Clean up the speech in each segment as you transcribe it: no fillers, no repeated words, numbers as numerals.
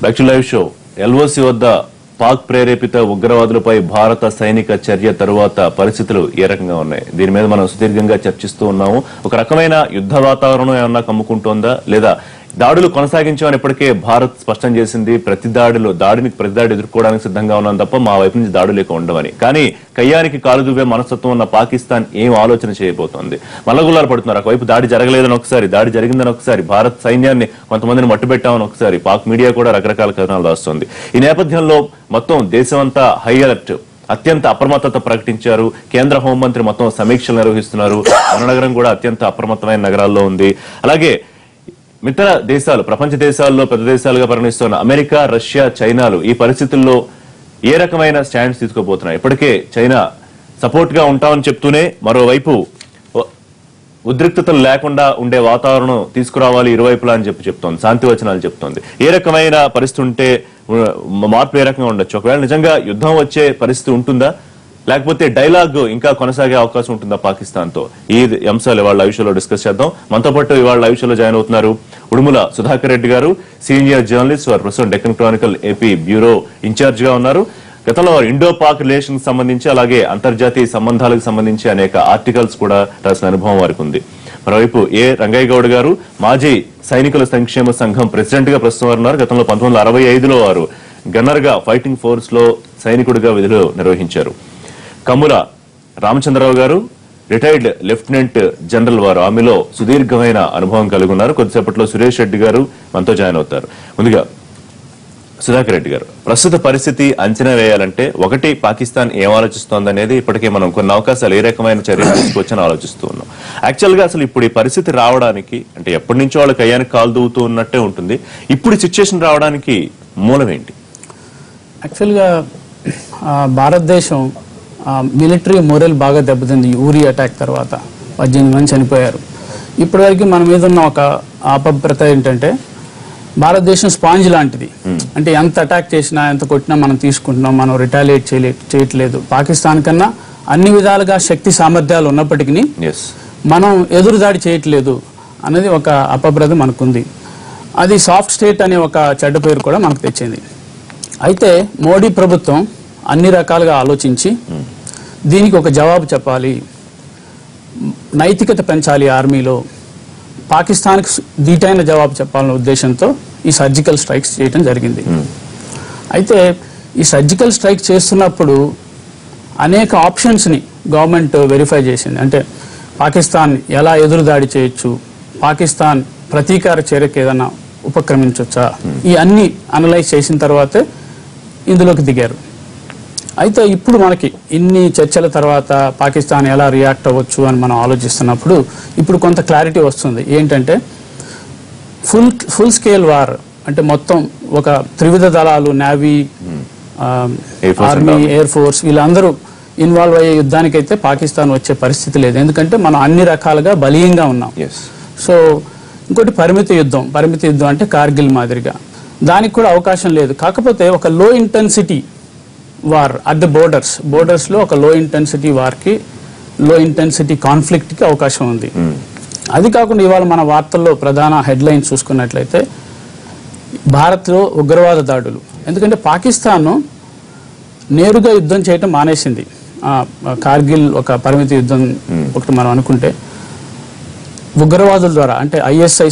Back to live show. LOC వద్ద పాక్ ప్రేరేపిత ఉగ్రవాదులపై భారత సైనిక చర్య తరువాత పరిస్థితులు ఏ రకంగా ఉన్నాయి? దీని మీద మనం సుదీర్ఘంగా చర్చిస్తూ ఉన్నాము. ఒక రకమైన యుద్ధ వాతావరణం ఏమన్నా కమ్ముకుంటోందా, లేదా దాడులు కొనసాగించామని ఇప్పటికే భారత్ స్పష్టం చేసింది. దాడిని ఎదుర్కోవడానికి సిద్ధంగా ఉన్నాం తప్ప మా వైపు నుంచి దాడులేక ఉండవని. కానీ కయ్యానికి కాలు దువ్వే మనస్తత్వం ఉన్న పాకిస్తాన్ ఏం ఆలోచన చేయబోతోంది? మల్లగుల్లాలు పడుతున్నారు. ఒకవైపు దాడి జరగలేదని ఒకసారి, దాడి జరిగిందని ఒకసారి, భారత్ సైన్యాన్ని కొంతమందిని మట్టుబెట్టామని ఒకసారి, పాక్ మీడియా కూడా రకరకాల కథనాలు రాస్తోంది. ఈ నేపథ్యంలో మొత్తం దేశమంతా హై అలర్ట్, అత్యంత అప్రమత్తత ప్రకటించారు. కేంద్ర హోంమంత్రి మొత్తం సమీక్షలు నిర్వహిస్తున్నారు. మన నగరం కూడా అత్యంత అప్రమత్తమైన నగరాల్లో ఉంది. అలాగే మిగతా దేశాలు, ప్రపంచ దేశాల్లో పెద్ద దేశాలుగా పరిగణిస్తున్న అమెరికా, రష్యా, చైనాలు ఈ పరిస్థితుల్లో ఏ రకమైన స్టాండ్స్ తీసుకోబోతున్నాయి? ఇప్పటికే చైనా సపోర్ట్ గా ఉంటామని చెప్తూనే మరోవైపు ఉద్రిక్తతలు లేకుండా ఉండే వాతావరణం తీసుకురావాలి ఇరువైపులా అని చెప్తోంది, శాంతి వచనాలు చెప్తోంది. ఏ రకమైన పరిస్థితి ఉంటే మార్పు ఏ రకంగా ఉండొచ్చు? ఒకవేళ నిజంగా యుద్ధం వచ్చే పరిస్థితి ఉంటుందా, లేకపోతే డైలాగ్ ఇంకా కొనసాగే అవకాశం ఉంటుందా పాకిస్తాన్ తో? ఈ అంశాలు ఇవాళ లైవ్ షోలో డిస్కస్ చేద్దాం. మనతో పాటు ఇవాళ లైవ్ షోలో జాయిన్ అవుతున్నారు ఉడుముల సుధాకర్ రెడ్డి గారు, సీనియర్ జర్నలిస్ట్, వారు ప్రస్తుతం Deccan Chronicle AP bureau in charge గా ఉన్నారు. గతంలో ఇండో పాక్ రిలేషన్ సంబంధించి, అలాగే అంతర్జాతీయ సంబంధాలకు సంబంధించి అనేక ఆర్టికల్స్ కూడా రాసిన అనుభవం వారికి ఉంది. మరోవైపు ఏ రంగయ్య గౌడ్ గారు, మాజీ సైనికుల సంక్షేమ సంఘం ప్రెసిడెంట్ గా ప్రస్తుతం ఉన్నారు. గతంలో 1965లో వారు గన్నర్ గా ఫైటింగ్ ఫోర్స్ లో సైనికుడిగా విధులు నిర్వహించారు. కమ్ముల రామచంద్రరావు గారు, రిటైర్డ్ లెఫ్టినెంట్ జనరల్, వారు ఆర్మీలో సుదీర్ఘమైన అనుభవం కలిగి ఉన్నారు. కొద్దిసేపట్లో సురేష్ రెడ్డి గారు మనతో జాయిన్ అవుతారు. ముందుగా సుధాకర్ రెడ్డి గారు, ప్రస్తుత పరిస్థితి అంచనా వేయాలంటే ఒకటి, పాకిస్తాన్ ఏం ఆలోచిస్తోంది అనేది ఇప్పటికే మనం కొన్ని అవకాశాలు ఏ రకమైన చర్యలు తీసుకొచ్చని ఆలోచిస్తూ ఉన్నాం. యాక్చువల్ గా అసలు ఇప్పుడు ఈ పరిస్థితి రావడానికి, అంటే ఎప్పటి నుంచో వాళ్ళకి కయ్యానికి కాలు దూవుతూ ఉన్నట్టే ఉంటుంది, ఇప్పుడు సిచ్యుయేషన్ రావడానికి మూలం ఏంటి? యాక్చువల్గా భారతదేశం మిలిటరీ మోరల్ బాగా దెబ్బతింది. ఊరి అటాక్ తర్వాత 18 మంది చనిపోయారు. ఇప్పటివరకు మన మీద ఉన్న ఒక అపభ్రత ఏంటంటే, భారతదేశం స్పాంజ్ లాంటిది. అంటే ఎంత అటాక్ చేసినా, ఎంత కొట్టినా మనం తీసుకుంటున్నాం, మనం రిటాలియేట్ చేయట్లేదు. పాకిస్తాన్ కన్నా అన్ని విధాలుగా శక్తి సామర్థ్యాలు ఉన్నప్పటికీ మనం ఎదురుదాడి చేయట్లేదు అనేది ఒక అపభ్రత మనకుంది. అది సాఫ్ట్ స్టేట్ అనే ఒక చెడ్డ పేరు కూడా మనకు తెచ్చింది. అయితే మోడీ ప్రభుత్వం అన్ని రకాలుగా ఆలోచించి దీనికి ఒక జవాబు చెప్పాలి, నైతికత పెంచాలి ఆర్మీలో, పాకిస్తాన్కి దీటైన జవాబు చెప్పాలనే ఉద్దేశంతో ఈ సర్జికల్ స్ట్రైక్స్ చేయడం జరిగింది. అయితే ఈ సర్జికల్ స్ట్రైక్ చేస్తున్నప్పుడు అనేక ఆప్షన్స్ని గవర్నమెంట్ వెరిఫై చేసింది. అంటే పాకిస్తాన్ ఎలా ఎదురుదాడి చేయొచ్చు, పాకిస్తాన్ ప్రతీకార చర్యకు ఏదైనా ఉపక్రమించవచ్చా, ఈ అన్ని అనలైజ్ చేసిన తర్వాతే ఇందులోకి దిగారు. అయితే ఇప్పుడు మనకి ఇన్ని చర్చల తర్వాత పాకిస్తాన్ ఎలా రియాక్ట్ అవ్వచ్చు అని మనం ఆలోచిస్తున్నప్పుడు ఇప్పుడు కొంత క్లారిటీ వస్తుంది. ఏంటంటే ఫుల్ స్కేల్ వార్, అంటే మొత్తం ఒక త్రివిధ దళాలు, నేవీ, ఆర్మీ, ఎయిర్ ఫోర్స్, వీళ్ళందరూ ఇన్వాల్వ్ అయ్యే యుద్ధానికైతే పాకిస్తాన్ వచ్చే పరిస్థితి లేదు. ఎందుకంటే మనం అన్ని రకాలుగా బలీయంగా ఉన్నాం. సో ఇంకోటి పరిమిత యుద్ధం అంటే కార్గిల్ మాదిరిగా, దానికి కూడా అవకాశం లేదు. కాకపోతే ఒక లో intensity war at the borders లో ఒక లో ఇంటెన్సిటీ వార్కి, లో ఇంటెన్సిటీ కాన్ఫ్లిక్ట్కి అవకాశం ఉంది. అది కాకుండా ఇవాళ మన వార్తల్లో ప్రధాన హెడ్లైన్ చూసుకున్నట్లయితే భారత్లో ఉగ్రవాద దాడులు. ఎందుకంటే పాకిస్తాన్ నేరుగా యుద్ధం చేయటం మానేసింది. కార్గిల్ ఒక పరిమిత యుద్ధం ఒకటి మనం అనుకుంటే, ఉగ్రవాదుల ద్వారా, అంటే ఐఎస్ఐ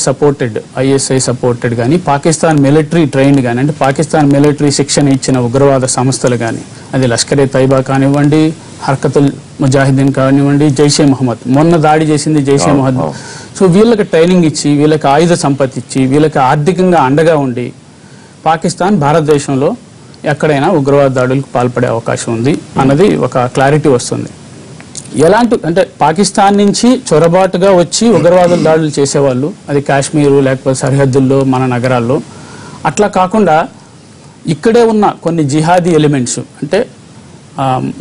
సపోర్టెడ్ కానీ, పాకిస్తాన్ మిలిటరీ ట్రైన్డ్ కానీ, అంటే పాకిస్తాన్ మిలిటరీ శిక్షణ ఇచ్చిన ఉగ్రవాద సంస్థలు కానీ, అది లష్కరే తైబా కానివ్వండి, హర్కతుల్ ముజాహిదీన్ కానివ్వండి, జైషే మహమ్మద్, మొన్న దాడి చేసింది జైషే మహమ్మద్. సో వీళ్ళకి ట్రైనింగ్ ఇచ్చి, వీళ్ళకి ఆయుధ సంపత్తి ఇచ్చి, వీళ్ళకి ఆర్థికంగా అండగా ఉండి పాకిస్తాన్ భారతదేశంలో ఎక్కడైనా ఉగ్రవాద దాడులకు పాల్పడే అవకాశం ఉంది అన్నది ఒక క్లారిటీ వస్తుంది. అంటే పాకిస్తాన్ నుంచి చొరబాటుగా వచ్చి ఉగ్రవాదుల దాడులు చేసేవాళ్ళు, అది కాశ్మీరు లేకపోతే సరిహద్దుల్లో మన నగరాల్లో, అట్లా కాకుండా ఇక్కడే ఉన్న కొన్ని జిహాదీ ఎలిమెంట్స్, అంటే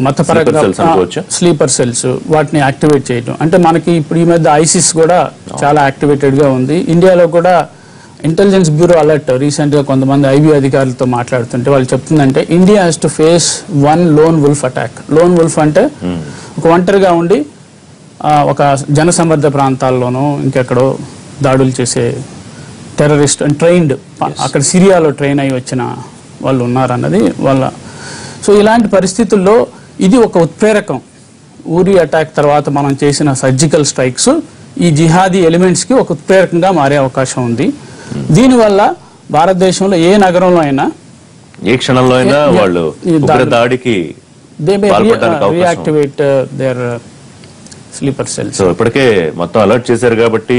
మతపరంగా స్లీపర్ సెల్స్, వాటిని యాక్టివేట్ చేయడం. అంటే మనకి ఇప్పుడు ఈ మధ్య ఐసిస్ కూడా చాలా యాక్టివేటెడ్ గా ఉంది. ఇండియాలో కూడా ఇంటెలిజెన్స్ బ్యూరో అలర్ట్ రీసెంట్ గా కొంతమంది ఐబీ అధికారులతో మాట్లాడుతుంటే వాళ్ళు చెప్తుందంటే, India has to face one loan wolf attack. Loan wolf అంటే ఒక ఒంటరిగా ఉండి ఒక జనసమర్థ ప్రాంతాల్లోనూ ఇంకెక్కడో దాడులు చేసే టెర్రరిస్ట్ ట్రైన్డ్ అక్కడ సిరియాలో ట్రైన్ అయి వచ్చిన వాళ్ళు ఉన్నారన్నది వాళ్ళ. సో ఇలాంటి పరిస్థితుల్లో ఇది ఒక ఉత్ప్రేరకం. ఊరి అటాక్ తర్వాత మనం చేసిన సర్జికల్ స్ట్రైక్స్ ఈ జిహాదీ ఎలిమెంట్స్కి ఒక ఉత్ప్రేరకంగా మారే అవకాశం ఉంది. దీనివల్ల భారతదేశంలో ఏ నగరంలో అయినా ఏ క్షణంలో అయినా వాళ్ళు దాడికి reactivate their sleeper cells. So ఇప్పటికే మొత్తం అలర్ట్ చేశారు కాబట్టి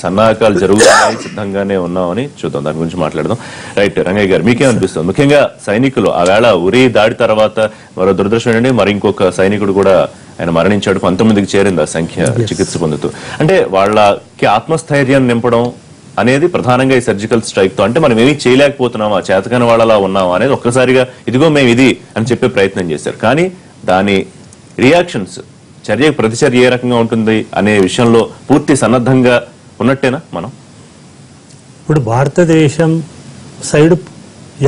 సన్నాహకాలు జరుగుతున్నాయి, సిద్ధంగానే ఉన్నామని చూద్దాం, దాని గురించి మాట్లాడదాం. రైట్, రంగయ్య గారు మీకేమనిపిస్తుంది? ముఖ్యంగా సైనికులు ఆ వేళ ఉరి దాడి తర్వాత మరో దురదృష్టం ఏంటంటే మరి ఇంకొక సైనికుడు కూడా ఆయన మరణించాడు, 19కి చేరింది ఆ సంఖ్య చికిత్స పొందుతూ. అంటే వాళ్ళకి ఆత్మస్థైర్యం నింపడం అనేది ప్రధానంగా ఈ సర్జికల్ స్ట్రైక్ తో, అంటే మనం ఏమీ చేయలేకపోతున్నామా, చేతకాని వాళ్ళలా ఉన్నామా అనేది ఒక్కసారిగా ఇదిగో మేము ఇది అని చెప్పే ప్రయత్నం చేశారు. కానీ దాని రియాక్షన్స్, చర్య ప్రతిచర్య ఏ రకంగా ఉంటుంది అనే విషయంలో పూర్తి సన్నద్ధంగా ఉన్నట్టేనా మనం? ఇప్పుడు భారతదేశం సైడ్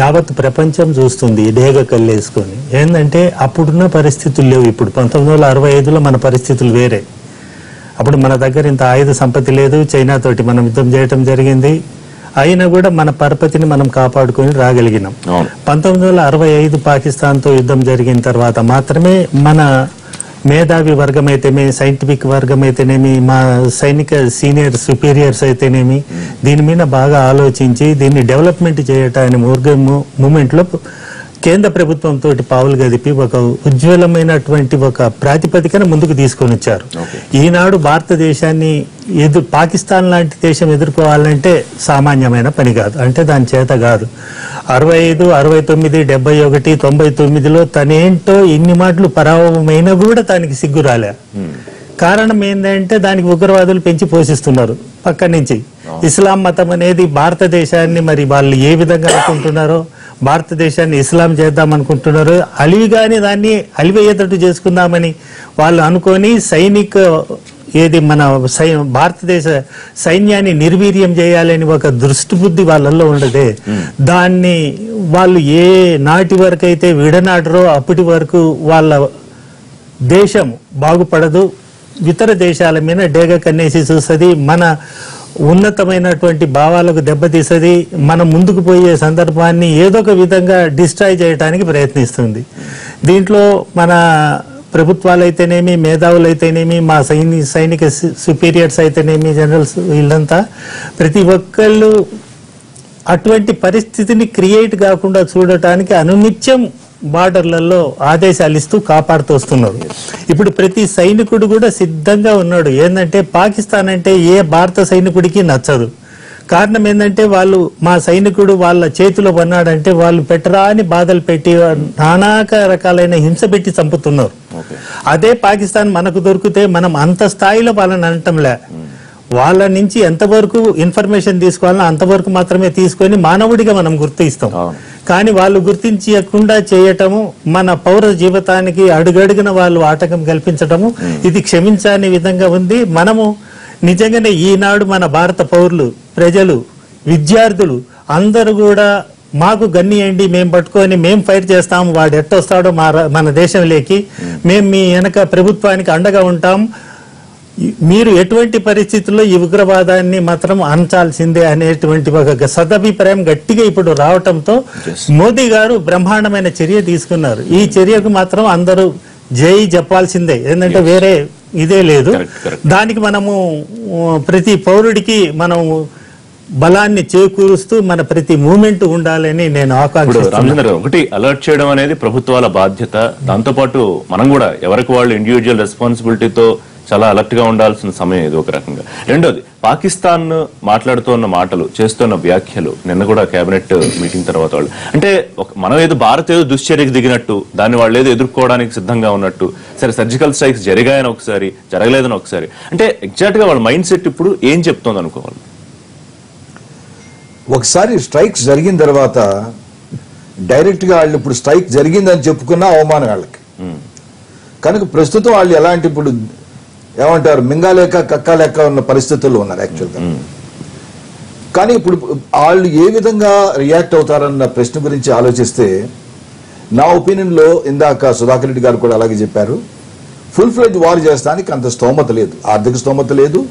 యావత్ ప్రపంచం చూస్తుంది డేగ కళ్ళేసుకొని. ఏంటంటే అప్పుడున్న పరిస్థితులు లేవు. ఇప్పుడు 1965లో మన పరిస్థితులు వేరే. అప్పుడు మన దగ్గర ఇంత ఆయుధ సంపత్తి లేదు, చైనాతోటి మనం యుద్ధం చేయటం జరిగింది, అయినా కూడా మన పరపతిని మనం కాపాడుకొని రాగలిగినాం. 1965 పాకిస్తాన్తో యుద్ధం జరిగిన తర్వాత మాత్రమే మన మేధావి వర్గం అయితేనేమి, సైంటిఫిక్ వర్గం అయితేనేమి, మా సైనిక సీనియర్ సుపీరియర్స్ అయితేనేమి దీని మీద బాగా ఆలోచించి దీన్ని డెవలప్మెంట్ చేయటానికి మూమెంట్లో కేంద్ర ప్రభుత్వంతో పావులు గదిపి ఒక ఉజ్వలమైనటువంటి ఒక ప్రాతిపదికన ముందుకు తీసుకొని వచ్చారు. ఈనాడు భారతదేశాన్ని పాకిస్తాన్ లాంటి దేశం ఎదుర్కోవాలంటే సామాన్యమైన పని కాదు, అంటే దాని చేత కాదు. 65, 69, 71, 99లో తనేంటో ఇన్ని మాటలు పరాభవమైనా కూడా దానికి సిగ్గు రాలే. కారణం ఏంటంటే దానికి ఉగ్రవాదులు పెంచి పోషిస్తున్నారు పక్క నుంచి. ఇస్లాం మతం అనేది భారతదేశాన్ని మరి వాళ్ళు ఏ విధంగా అనుకుంటున్నారో, భారతదేశాన్ని ఇస్లాం చేద్దాం అనుకుంటున్నారు, అలివిగాని దాన్ని అలివేయేటట్టు చేసుకుందామని వాళ్ళు అనుకొని సైనిక మన భారతదేశ సైన్యాన్ని నిర్వీర్యం చేయాలని ఒక దృష్టి బుద్ధి వాళ్ళల్లో ఉండదే. దాన్ని వాళ్ళు ఏ నాటి వరకు అయితే విడనాటరో అప్పటి వరకు వాళ్ళ దేశం బాగుపడదు. ఇతర దేశాల మీద డేగ కన్నేసి చూస్తుంది, మన ఉన్నతమైనటువంటి భావాలకు దెబ్బతీస్తుంది, మనం ముందుకు పోయే సందర్భాన్ని ఏదో ఒక విధంగా డిస్ట్రాయ్ చేయడానికి ప్రయత్నిస్తుంది. దీంట్లో మన ప్రభుత్వాలు అయితేనేమి, మేధావులు అయితేనేమి, మా సైనిక సుపీరియర్స్ అయితేనేమి, జనరల్స్, వీళ్ళంతా ప్రతి ఒక్కళ్ళు అటువంటి పరిస్థితిని క్రియేట్ కాకుండా చూడటానికి అనునిత్యం బార్డర్లలో ఆదేశాలు ఇస్తూ కాపాడుతూ వస్తున్నారు. ఇప్పుడు ప్రతి సైనికుడు కూడా సిద్ధంగా ఉన్నాడు. ఏంటంటే పాకిస్తాన్ అంటే ఏ భారత సైనికుడికి నచ్చదు. కారణం ఏంటంటే వాళ్ళు మా సైనికుడు వాళ్ళ చేతిలో పన్నాడంటే వాళ్ళు పెట్టరాని బాధలు పెట్టి నానాక రకాలైన హింస పెట్టి చంపుతున్నారు. అదే పాకిస్తాన్ మనకు దొరికితే మనం అంత స్థాయిలో వాళ్ళని అనటంలే. వాళ్ళ నుంచి ఎంతవరకు ఇన్ఫర్మేషన్ తీసుకోవాలన్నా అంతవరకు మాత్రమే తీసుకొని మానవుడిగా మనం గుర్తిస్తాం. కానీ వాళ్ళు గుర్తించకుండా చేయటము, మన పౌర జీవితానికి అడుగడుగున వాళ్ళు ఆటంకం కల్పించటము ఇది క్షమించని విధంగా ఉంది. మనము నిజంగానే ఈనాడు మన భారత పౌరులు, ప్రజలు, విద్యార్థులు అందరూ కూడా మాకు గన్నియండి, మేము పట్టుకొని మేము ఫైట్ చేస్తాము, వాడు ఎట్టొస్తాడో మన దేశంలోకి, మేము మీ వెనక ప్రభుత్వానికి అండగా ఉంటాం, మీరు ఎటువంటి పరిస్థితుల్లో ఈ ఉగ్రవాదాన్ని మాత్రం అంచాల్సిందే అనేటువంటి ఒక సదభిప్రాయం గట్టిగా ఇప్పుడు రావటంతో మోదీ గారు బ్రహ్మాండమైన చర్య తీసుకున్నారు. ఈ చర్యకు మాత్రం అందరూ జై చెప్పాల్సిందే, ఏంటంటే వేరే ఇదే లేదు. దానికి మనము ప్రతి పౌరుడికి మనం బలాన్ని చేకూరుస్తూ మన ప్రతి మూమెంట్ ఉండాలని నేను ఆకాంక్షిస్తున్నాను. ఒకటి, అలర్ట్ చేయడం అనేది ప్రభుత్వాల బాధ్యత, దాంతోపాటు మనం కూడా ఎవరికి వాళ్ళు ఇండివిజువల్ రెస్పాన్సిబిలిటీతో చాలా అలర్ట్ గా ఉండాల్సిన సమయం ఇది ఒక రకంగా. రెండోది, పాకిస్తాన్ మాట్లాడుతున్న మాటలు, చేస్తున్న వ్యాఖ్యలు, నిన్న కూడా కేబినెట్ మీటింగ్ తర్వాత వాళ్ళు అంటే మనం ఏదో భారత్ ఏదో దుశ్చర్యకు దిగినట్టు, దాన్ని వాళ్ళు ఏదో ఎదుర్కోవడానికి సిద్ధంగా ఉన్నట్టు, సరే సర్జికల్ స్ట్రైక్స్ జరిగాయని ఒకసారి, జరగలేదని ఒకసారి, అంటే ఎగ్జాక్ట్ గా వాళ్ళ మైండ్ సెట్ ఇప్పుడు ఏం చెప్తోంది అనుకోవాలి? ఒకసారి స్ట్రైక్స్ జరిగిన తర్వాత డైరెక్ట్ గా వాళ్ళు ఇప్పుడు స్ట్రైక్ జరిగిందని చెప్పుకున్న అవమానం వాళ్ళకి. కనుక ప్రస్తుతం వాళ్ళు ఎలాంటి ఇప్పుడు ఏమంటారు మింగాలేక కక్కాలేక ఉన్న పరిస్థితుల్లో ఉన్నారు యాక్చువల్గా. కానీ ఇప్పుడు వాళ్ళు ఏ విధంగా రియాక్ట్ అవుతారన్న ప్రశ్న గురించి ఆలోచిస్తే నా ఒపీనియన్ లో ఇందాక సుధాకర్ రెడ్డి గారు కూడా అలాగే చెప్పారు, ఫుల్ ఫ్లెడ్జ్ వార్ చేస్తానికి అంత స్తోమత లేదు, ఆర్థిక స్తోమత లేదు,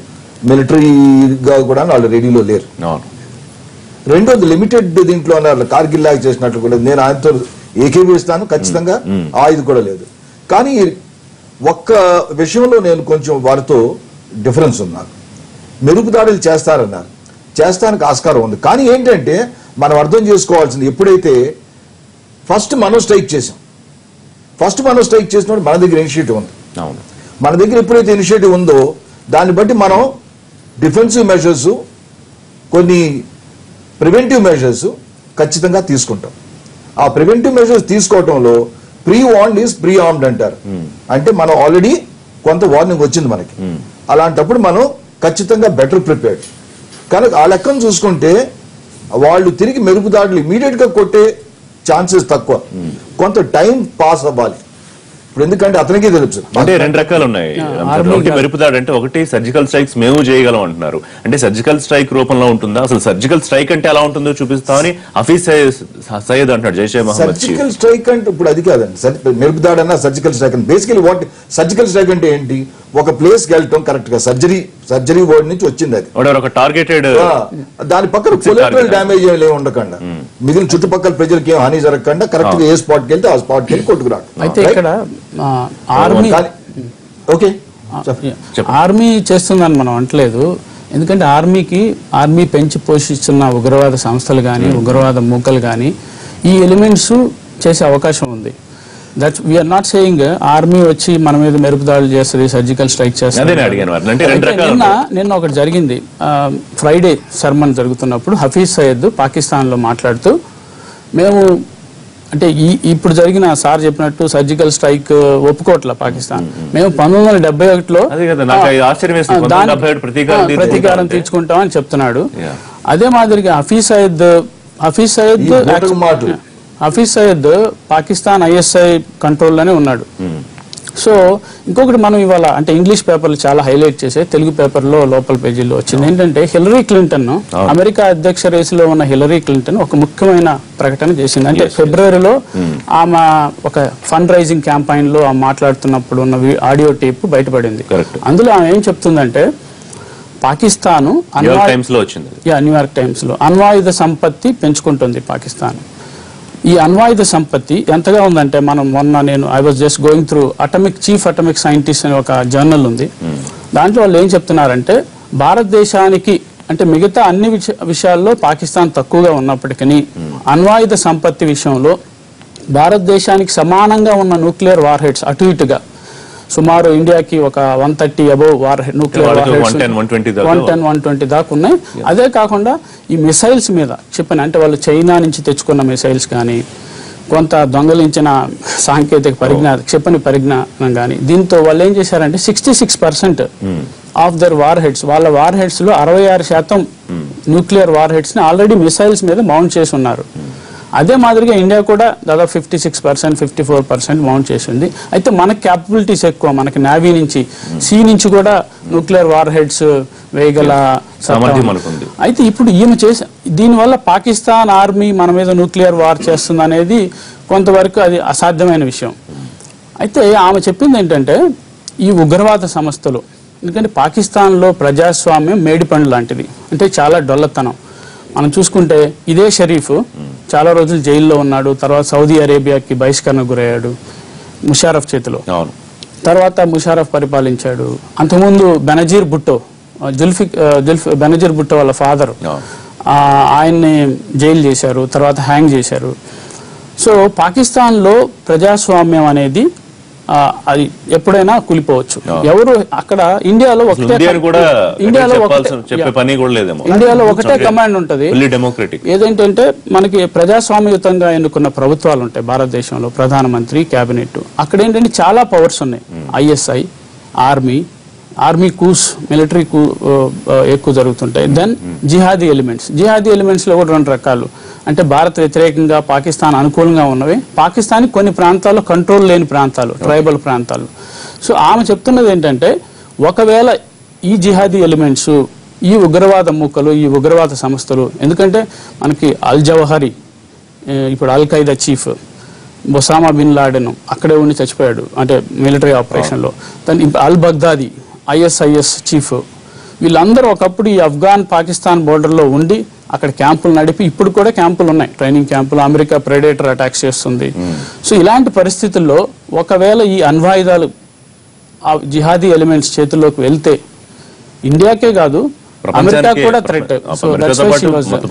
మిలిటరీగా కూడా వాళ్ళు రెడీలో లేరు. రెండోది లిమిటెడ్ దీంట్లో అన్నారు కార్గిల్ లాగా చేసినట్లు కూడా నేను ఆయనతో ఏకీభవిస్తాను ఖచ్చితంగా. ఇది కూడా లేదు. కానీ ఒక్క విషయంలో నేను కొంచెం వారితో డిఫరెన్స్ ఉన్నాను. మెరుపు దాడులు చేస్తారన్నారు, చేస్తానికి ఆస్కారం ఉంది. కానీ ఏంటంటే మనం అర్థం చేసుకోవాల్సింది, ఎప్పుడైతే ఫస్ట్ మనం స్ట్రైక్ చేసినప్పుడు మన దగ్గర ఇనిషియేటివ్ ఉంది. మన దగ్గర ఎప్పుడైతే ఇనిషియేటివ్ ఉందో దాన్ని బట్టి మనం డిఫెన్సివ్ మెజర్స్, కొన్ని ప్రివెంటివ్ మెజర్స్ ఖచ్చితంగా తీసుకుంటాం. ఆ ప్రివెంటివ్ మెజర్స్ తీసుకోవటంలో prewarned is prearmed అంటారు. అంటే మనం ఆల్రెడీ కొంత వార్నింగ్ వచ్చింది మనకి. అలాంటప్పుడు మనం ఖచ్చితంగా బెటర్ ప్రిపేర్డ్. కనుక ఆ లెక్కను చూసుకుంటే వాళ్ళు తిరిగి మెరుపు దాడులు ఇమీడియట్ గా కొట్టే ఛాన్సెస్ తక్కువ. కొంత టైం పాస్ అవ్వాలి. ఇప్పుడు ఎందుకంటే అతనికి తెలుసు. అంటే రెండు రకాలు ఉన్నాయి. ఒకటి మెరుపుదాడు అంటే, ఒకటి సర్జికల్ స్ట్రైక్స్ మేము చేయగలం అంటున్నారు. అంటే సర్జికల్ స్ట్రైక్ రూపంలో ఉంటుందా? అసలు సర్జికల్ స్ట్రైక్ అంటే ఎలా ఉంటుందో చూపిస్తామని హఫీజ్ సయ్యద్ అంటాడు. జైషే మహమ్మద్ సర్జికల్ స్ట్రైక్ అంటే ఇప్పుడు అది కాదండి. మెరుపుదాడు అన్న సర్జికల్ స్ట్రైక్ అని బేసికలీ వాట్ సర్జికల్ స్ట్రైక్ అంటే ఏంటి? ఒక ప్లేస్ కి వెళ్ళటం, కరెక్ట్ గా సర్జరీ వర్డ్ నుంచి వచ్చింది అది. ఒక టార్గెటెడ్, దాని పక్కన కొలెటరల్ డ్యామేజ్ ఏమి ఉండకుండా, మిగిలిన చుట్టుపక్కల ప్రజలకి ఏం హాని జరగకుండా కరెక్ట్ గా ఏ స్పాట్ కి వెళ్తే ఆ స్పాట్ కి వెళ్ళి కొట్టుకురాడు. అయితే ఇక్కడ ఆర్మీ చేస్తుందని మనం అంటలేదు. ఎందుకంటే ఆర్మీ పెంచి పోషిస్తున్న ఉగ్రవాద సంస్థలు కానీ ఉగ్రవాద మూకలు కానీ ఈ ఎలిమెంట్స్ చేసే అవకాశం ఉంది. That's we're not saying army వచ్చి మన మీద మెరుపు దాడులు చేస్తుంది, సర్జికల్ స్ట్రైక్ చేస్తుంది. నిన్న ఒకటి జరిగింది. ఫ్రైడే సర్మన్ జరుగుతున్నప్పుడు హఫీజ్ సయ్యద్ పాకిస్తాన్ లో మాట్లాడుతూ, మేము అంటే ఇప్పుడు జరిగిన సార్ చెప్పినట్టు సర్జికల్ స్ట్రైక్ ఒప్పుకోవట్ల పాకిస్తాన్, మేము 1971లో ప్రతీకారం తీర్చుకుంటామని చెప్తున్నాడు. అదే మాదిరిగా హఫీజ్ సయ్యద్ పాకిస్తాన్ ISI కంట్రోల్లోనే ఉన్నాడు. సో ఇంకొకటి మనం ఇవాళ అంటే ఇంగ్లీష్ పేపర్లు చాలా హైలైట్ చేసే, తెలుగు పేపర్లో లోపల పేజీలో వచ్చింది ఏంటంటే, హిల్లరీ క్లింటన్, అమెరికా అధ్యక్ష రేసులో ఉన్న హిల్లరీ క్లింటన్ ఒక ముఖ్యమైన ప్రకటన చేసింది. అంటే ఫిబ్రవరిలో ఆమె ఒక ఫండ్ రైజింగ్ క్యాంపైన్ లో ఆమె మాట్లాడుతున్నప్పుడు ఉన్న ఆడియో టేప్ బయటపడింది. అందులో ఆమె ఏం చెప్తుందంటే, పాకిస్తాను న్యూయార్క్ టైమ్స్ లో అణ్వాయుధ సంపత్తి పెంచుకుంటుంది పాకిస్తాన్. ఈ అణ్వాయుధ సంపత్తి ఎంతగా ఉందంటే, నేను I was just going through chief atomic scientist అనే ఒక జర్నల్ ఉంది. దాంట్లో వాళ్ళు ఏం చెప్తున్నారంటే, భారతదేశానికి అంటే మిగతా అన్ని విషయాల్లో పాకిస్తాన్ తక్కువగా ఉన్నప్పటికీ అణ్వాయుధ సంపత్తి విషయంలో భారతదేశానికి సమానంగా ఉన్న న్యూక్లియర్ వార్ హెడ్స్ అటు ఇటుగా సుమారు ఇండియాకి ఒక 130 అబోవ్ న్యూక్లియర్ వార్ హెడ్స్ 110-120 దాకా ఉన్నాయి. అదే కాకుండా ఈ మిసైల్స్ మీద అంటే వాళ్ళు చైనా నుంచి తెచ్చుకున్న మిసైల్స్ కానీ, కొంత దొంగలించిన సాంకేతిక క్షిపణి పరిజ్ఞానం కానీ, దీంతో వాళ్ళు ఏం చేశారంటే 66% ఆఫ్ దర్ వార్ హెడ్స్, వాళ్ళ వార్ హెడ్స్ లో 66% న్యూక్లియర్ వార్ హెడ్స్ ని ఆల్రెడీ మిసైల్స్ మీద మౌంట్ చేసి ఉన్నారు. అదే మాదిరిగా ఇండియా కూడా దాదాపు 56%, 54% మౌంట్ చేసింది. అయితే మనకి క్యాపబిలిటీస్ ఎక్కువ, మనకి నేవీ నుంచి, సీ నుంచి కూడా న్యూక్లియర్ వార్ హెడ్స్ వేయగల సామర్థ్యం మనకుంది. అయితే ఇప్పుడు ఈమె దీనివల్ల పాకిస్తాన్ ఆర్మీ మన మీద న్యూక్లియర్ వార్ చేస్తుంది అనేది కొంతవరకు అది అసాధ్యమైన విషయం. అయితే ఆమె చెప్పింది ఏంటంటే, ఈ ఉగ్రవాద సంస్థలు, ఎందుకంటే పాకిస్తాన్లో ప్రజాస్వామ్యం మేడిపండు లాంటిది, అంటే చాలా డొల్లతనం. మనం చూసుకుంటే ఇదే షరీఫ్ చాలా రోజులు జైల్లో ఉన్నాడు, తర్వాత సౌదీ అరేబియాకి బహిష్కరణ గురయ్యాడు ముషారఫ్ చేతిలో. తర్వాత ముషారఫ్ పరిపాలించాడు. అంతకుముందు బెనజీర్ భుట్టో, బెనజీర్ భుట్టో వాళ్ళ ఫాదర్, ఆయన్ని జైలు చేశారు, తర్వాత హ్యాంగ్ చేశారు. సో పాకిస్తాన్లో ప్రజాస్వామ్యం అనేది అది ఎప్పుడైనా కూలిపోవచ్చు. ఎవరు అక్కడ ఇండియాలో ఒకటే కమాండ్ ఉంటుంది. ఏదేంటంటే మనకి ప్రజాస్వామ్యయుతంగా ఎన్నుకున్న ప్రభుత్వాలు ఉంటాయి భారతదేశంలో, ప్రధానమంత్రి, కేబినెట్. అక్కడ ఏంటంటే చాలా పవర్స్ ఉన్నాయి. ISI, ఆర్మీ కూస్, మిలిటరీ కూ ఎక్కువ జరుగుతుంటాయి. దెన్ జిహాదీ ఎలిమెంట్స్ లో కూడా 2 రకాలు. అంటే భారత్ వ్యతిరేకంగా పాకిస్తాన్ అనుకూలంగా ఉన్నవి, పాకిస్తాన్కి కొన్ని ప్రాంతాల్లో కంట్రోల్ లేని ప్రాంతాలు, ట్రైబల్ ప్రాంతాలు. సో ఆమె చెప్తున్నది ఏంటంటే, ఒకవేళ ఈ జిహాదీ ఎలిమెంట్స్, ఈ ఉగ్రవాద మూకలు, ఈ ఉగ్రవాద సంస్థలు, ఎందుకంటే మనకి అల్ జవహరి, ఇప్పుడు Al Qaeda chief Osama bin Laden అక్కడే ఉండి చచ్చిపోయాడు అంటే మిలిటరీ ఆపరేషన్లో. అల్ బగ్దాది ISIS చీఫ్, వీళ్ళందరూ ఒకప్పుడు ఈ ఆఫ్ఘన్ పాకిస్తాన్ బోర్డర్లో ఉండి అక్కడ క్యాంపులు నడిపి ఇప్పుడు కూడా క్యాంపులు ఉన్నాయి, ట్రైనింగ్ క్యాంపులు. అమెరికా ప్రెడేటర్ అటాక్స్ చేస్తుంది. సో ఇలాంటి పరిస్థితుల్లో ఒకవేళ ఈ అణ్వాయుధాలు ఆ జిహాదీ ఎలిమెంట్స్ చేతుల్లోకి వెళ్తే ఇండియాకే కాదు అమెరికా కూడా థ్రెట్. సో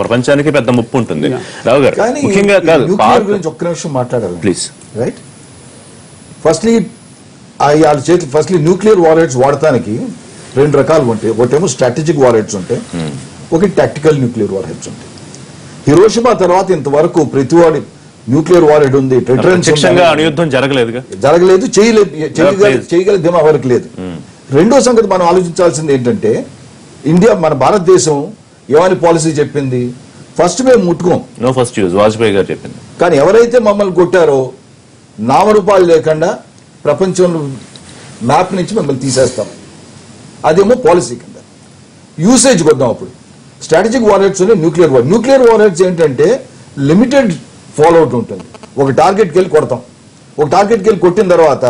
ప్రపంచానికి పెద్ద ముప్పు ఉంటుంది. రావు గారు కానీ ముఖ్యంగా కాదు న్యూక్లియర్ గురించి ఒక్క నిమిషం మాట్లాడాలి ప్లీజ్. రైట్, ఫస్ట్లీ వాళ్ళ చేతులు ఫస్ట్లీ న్యూక్లియర్ వారెట్స్ వాడటానికి రెండు రకాలు ఉంటాయి. ఒకటేమో స్ట్రాటజిక్ వారెట్స్ ఉంటాయి, ఒకటి టాక్టికల్ న్యూక్లియర్ వారెట్స్ ఉంటాయి. హిరోషిమా తర్వాత ఇంతవరకు ప్రతివాడి న్యూక్లియర్ వారెట్ ఉంది, ప్రత్యక్షంగా అణుయుద్ధం జరగలేదు, చేయగల ధీమా ఎవరికి లేదు. రెండో సంగతి మనం ఆలోచించాల్సింది ఏంటంటే, ఇండియా మన భారతదేశం ఏమని పాలసీ చెప్పింది, ఫస్ట్ మేము ముట్టుకోం, నో ఫస్ట్ యూజ్, వాజ్పేయి గారు చెప్పింది. కానీ ఎవరైతే మమ్మల్ని కొట్టారో నామరూపాలు లేకుండా ప్రపంచంలో మ్యాప్ నుంచి మిమ్మల్ని తీసేస్తాం. అదేమో పాలసీ కింద. యూసేజ్ కొద్దాం. అప్పుడు స్ట్రాటజిక్ వారెట్స్ న్యూక్లియర్ వారెట్స్ ఏంటంటే లిమిటెడ్ ఫాలోఅవుట్ ఉంటుంది. ఒక టార్గెట్కి వెళ్ళి కొడతాం, ఒక టార్గెట్కి వెళ్ళి కొట్టిన తర్వాత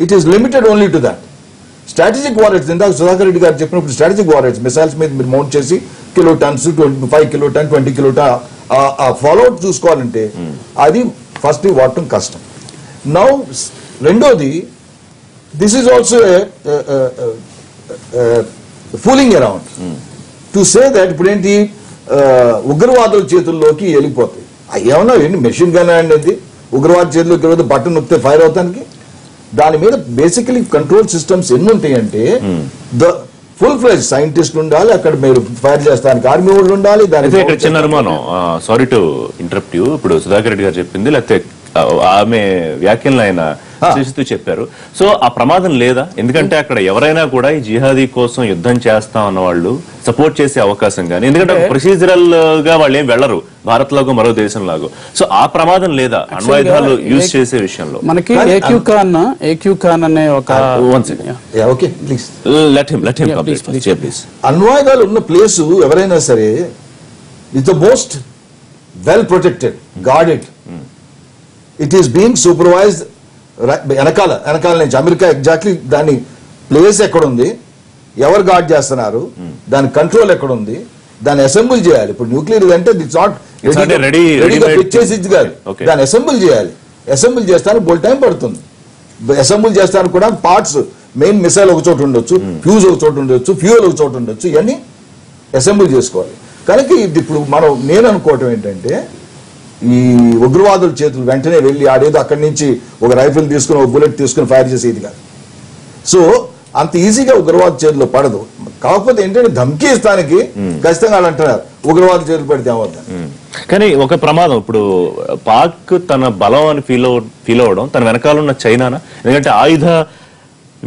it is limited only to that. Strategic warheads ఇందాక సుధాకర్ రెడ్డి గారు చెప్పినప్పుడు స్ట్రాటజిక్ వారెట్స్ మిసైల్స్ మీద మీరు మౌంట్ చేసి కిలో టన్స్, 5 కిలో టన్, 20 కిలో టన్ ఆ ఫాలోఅవుట్ చూసుకోవాలంటే అది ఫస్ట్ వాడటం కష్టం. నౌ రెండోది, this is also fooling around to say that ఇప్పుడు ఏంటి ఉగ్రవాదుల చేతుల్లోకి వెళ్ళిపోతాయి. ఏమన్నా ఏంటి మెషిన్ గన్ అనేది ఉగ్రవాద చేతుల్లోకి బటన్ నొక్కితే ఫైర్ అవుతానికి. దాని మీద బేసికలీ కంట్రోల్ సిస్టమ్స్ ఎన్ని ఉంటాయంటే ద ఫుల్ ఫ్లెజ్ సైంటిస్ట్ ఉండాలి, అక్కడ మీరు ఫైర్ చేస్తానికి ఆర్మీ వాళ్ళు ఉండాలి. దానికి చిన్న అనుమానం, సారీ టు ఇంటరప్ట్ యూ. ఇప్పుడు సుధాకర్ రెడ్డి గారు చెప్పింది, లేకపోతే ఆమె వ్యాఖ్యలను ఆయన చేస్తూ చెప్పారు. సో ఆ ప్రమాదం లేదా? ఎందుకంటే అక్కడ ఎవరైనా కూడా ఈ జిహాదీ కోసం యుద్ధం చేస్తాం అన్న వాళ్ళు సపోర్ట్ చేసే అవకాశం కానీ, ఎందుకంటే ప్రొసీజరల్ గా వాళ్ళు ఏం వెళ్లరు భారత్ లాగో మరో దేశం లాగో. సో ఆ ప్రమాదం లేదా అణ్వాయుధాలు యూజ్ చేసే విషయంలో? మనకి ఏక్యూ ఖాన్ అనే ఒక అణ్వాయుధాలు ఉన్న ప్లేస్ ఎవరైనా సరే it's the most well protected, guarded. It is being supervised వెనకాల నుంచి. అమెరికా ఎగ్జాక్ట్లీ దాని ప్లేస్ ఎక్కడుంది, ఎవరు గార్డ్ చేస్తున్నారు, దాని కంట్రోల్ ఎక్కడుంది, దాన్ని అసెంబుల్ చేయాలి. ఇప్పుడు న్యూక్లియర్ అంటే ఇట్స్ నాట్ రెడీగా పెట్టేసి కాదు, దాన్ని అసెంబుల్ చేయాలి. అసెంబుల్ చేస్తానికి బోల్ టైం పడుతుంది. అసెంబుల్ చేస్తానికి కూడా పార్ట్స్, మెయిన్ మిసైల్ ఒక చోట ఉండొచ్చు, ఫ్యూజ్ ఒక చోట ఉండొచ్చు, ఫ్యూయల్ ఒక చోట ఉండొచ్చు, ఇవన్నీ అసెంబుల్ చేసుకోవాలి. కనుక ఇప్పుడు నేను అనుకోవటం ఏంటంటే, ఈ ఉగ్రవాదుల చేతులు వెంటనే వెళ్ళి ఆడేదో అక్కడి నుంచి ఒక రైఫిల్ తీసుకుని ఒక బుల్లెట్ తీసుకుని ఫైర్ చేసేది కాదు. సో అంత ఈజీగా ఉగ్రవాద చేతుల్లో పడదు. కాకపోతే ఏంటంటే ధమ్కీ ఇస్తానికి ఖచ్చితంగా వాళ్ళు అంటున్నారు ఉగ్రవాద చేతులు పెడితే ఏమవుతుంది. కానీ ఒక ప్రమాదం, ఇప్పుడు పాక్ తన బలం అని ఫీల్ అవడం తన వెనకాల ఉన్న చైనానా? ఎందుకంటే ఆయుధ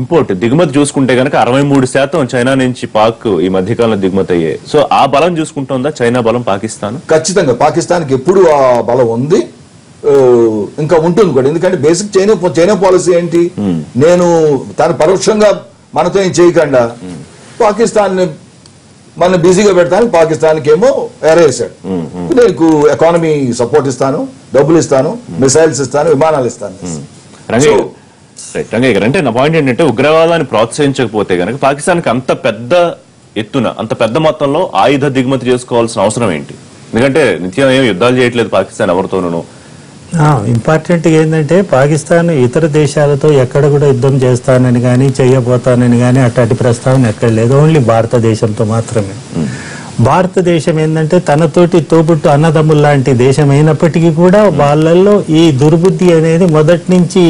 ఇంపోర్ట్ దిగుమతి చూసుకుంటే కనుక 63% చైనా నుంచి పాక్ ఈ మధ్యకాలంలో దిగుమతి అయ్యాయి. సో ఆ బలం చూసుకుంటుందా చైనా బలం పాకిస్తాన్? ఖచ్చితంగా పాకిస్తాన్కి ఎప్పుడు ఆ బలం ఉంది, ఇంకా ఉంటుంది కూడా. ఎందుకంటే బేసిక్ చైనా పాలసీ ఏంటి, నేను తను పరోక్షంగా మనతో ఏం చేయకుండా పాకిస్తాన్ మన బిజీగా పెడతాను, పాకిస్తాన్కి ఏమో ఎరేసాడు. నీకు ఎకానమీ సపోర్ట్ ఇస్తాను, డబ్బులు ఇస్తాను, మిసైల్స్ ఇస్తాను, విమానాలు ఇస్తాను. రంగయ్య గారు, అంటే నా పాయింట్ ఏంటంటే ఉగ్రవాదాన్ని ప్రోత్సహించకపోతే కనుక పాకిస్తాన్కి అంత పెద్ద ఎత్తున అంత పెద్ద మొత్తంలో ఆయుధ దిగుమతి చేసుకోవాల్సిన అవసరం ఏంటి? ఎందుకంటే నిత్యం ఏం యుద్ధాలు చేయట్లేదు పాకిస్తాన్ ఎవరితోనూ. ఇంపార్టెంట్ ఏంటంటే పాకిస్తాన్ ఇతర దేశాలతో ఎక్కడ కూడా యుద్ధం చేస్తానని కానీ చేయబోతానని కానీ అట్లాంటి ప్రస్తావన ఎక్కడ లేదు. ఓన్లీ భారతదేశంతో మాత్రమే. భారతదేశం ఏంటంటే తనతోటి తోబుట్టు అన్నదమ్ములు లాంటి దేశం అయినప్పటికీ కూడా వాళ్ళల్లో ఈ దుర్బుద్ధి అనేది మొదటి నుంచి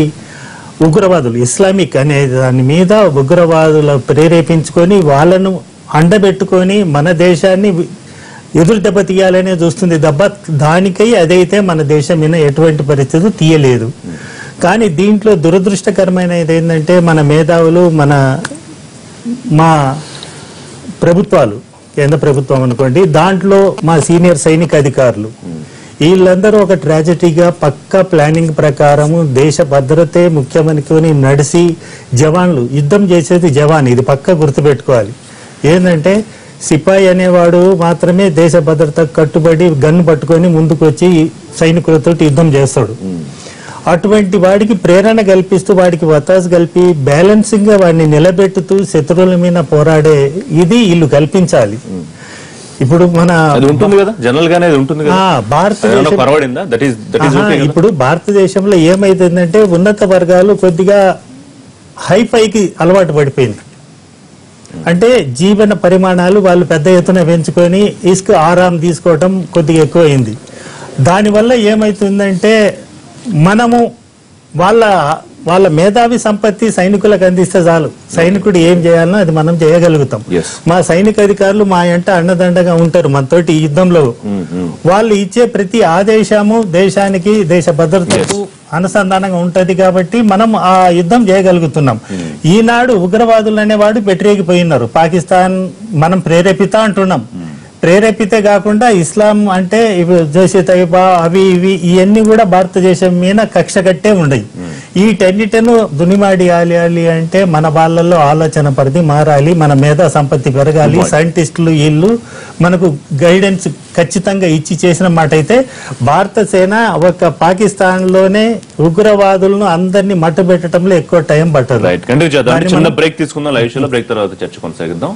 ఉగ్రవాదులు, ఇస్లామిక్ అనే దాని మీద ఉగ్రవాదులు ప్రేరేపించుకొని వాళ్ళను అండబెట్టుకొని మన దేశాన్ని ఎదురు దెబ్బ తీయాలనే చూస్తుంది దెబ్బ. దానికై అదైతే మన దేశం మీద ఎటువంటి పరిస్థితి తీయలేదు. కానీ దీంట్లో దురదృష్టకరమైనది ఏంటంటే మన మేధావులు, మా ప్రభుత్వాలు, కేంద్ర ప్రభుత్వం అనుకోండి, దాంట్లో మా సీనియర్ సైనిక అధికారులు, వీళ్ళందరూ ఒక ట్రాజడీగా పక్కా ప్లానింగ్ ప్రకారము దేశ భద్రతే ముఖ్యమనుకొని నడిచి జవాన్లు యుద్ధం చేసేది జవాన్, ఇది పక్కా గుర్తుపెట్టుకోవాలి. ఏంటంటే సిపాయి అనేవాడు మాత్రమే దేశ భద్రతకు కట్టుబడి గన్ను పట్టుకొని ముందుకు వచ్చి సైనికులతో యుద్ధం చేస్తాడు. అటువంటి వాడికి ప్రేరణ కల్పిస్తూ వాడికి వతాసు కలిపి బ్యాలెన్సింగ్ గా వాడిని నిలబెట్టుతూ శత్రువుల మీద పోరాడే ఇది వీళ్ళు కల్పించాలి. ఇప్పుడు మన అది ఉంటుంది కదా, జనరల్ గానే అది ఉంటుంది కదా. భారతదేశం పర్వాడిందా? దట్ ఈస్ ఇప్పుడు భారతదేశంలో ఏమైతుందంటే ఉన్నత వర్గాలు కొద్దిగా హైఫైకి అలవాటు పడిపోయింది. అంటే జీవన పరిమాణాలు వాళ్ళు పెద్ద ఎత్తున పెంచుకొని ఇసుక ఆరాం తీసుకోవటం కొద్దిగా ఎక్కువైంది. దానివల్ల ఏమైతుందంటే మనము వాళ్ళ మేధావి సంపత్తి సైనికులకు అందిస్తే చాలు, సైనికుడు ఏం చేయాలనో అది మనం చేయగలుగుతాం. మా సైనిక అధికారులు మా ఎంట అండదండగా ఉంటారు మనతోటి ఈ యుద్ధంలో. వాళ్ళు ఇచ్చే ప్రతి ఆదేశము దేశానికి, దేశ భద్రతకు అనుసంధానంగా ఉంటది కాబట్టి మనం ఆ యుద్ధం చేయగలుగుతున్నాం. ఈనాడు ఉగ్రవాదులు అనేవాడు వ్యతిరేకిపోయినారు. పాకిస్తాన్ మనం ప్రేరేపిత అంటున్నాం. ప్రేరేపితే కాకుండా ఇస్లాం అంటే జైషే తైబా అవి ఇవి ఇవన్నీ కూడా భారతదేశం మీద కక్ష కట్టే ఉండయి. వీటన్నిటిను దునిమాడియాలి అంటే మన వాళ్ళల్లో ఆలోచన పరిధి మారాలి, మన మేధా సంపత్తి పెరగాలి, సైంటిస్టులు వీళ్ళు మనకు గైడెన్స్ ఖచ్చితంగా ఇచ్చి చేసిన మాట అయితే భారత సేన ఒక పాకిస్తాన్ లోనే ఉగ్రవాదులను అందరినీ మట్టుబెట్టడంలో ఎక్కువ టైం పట్టదు. చిన్న బ్రేక్ తీసుకుందాం, లైవ్ షోలో బ్రేక్ తర్వాత చర్చ కొనసాగిద్దాం.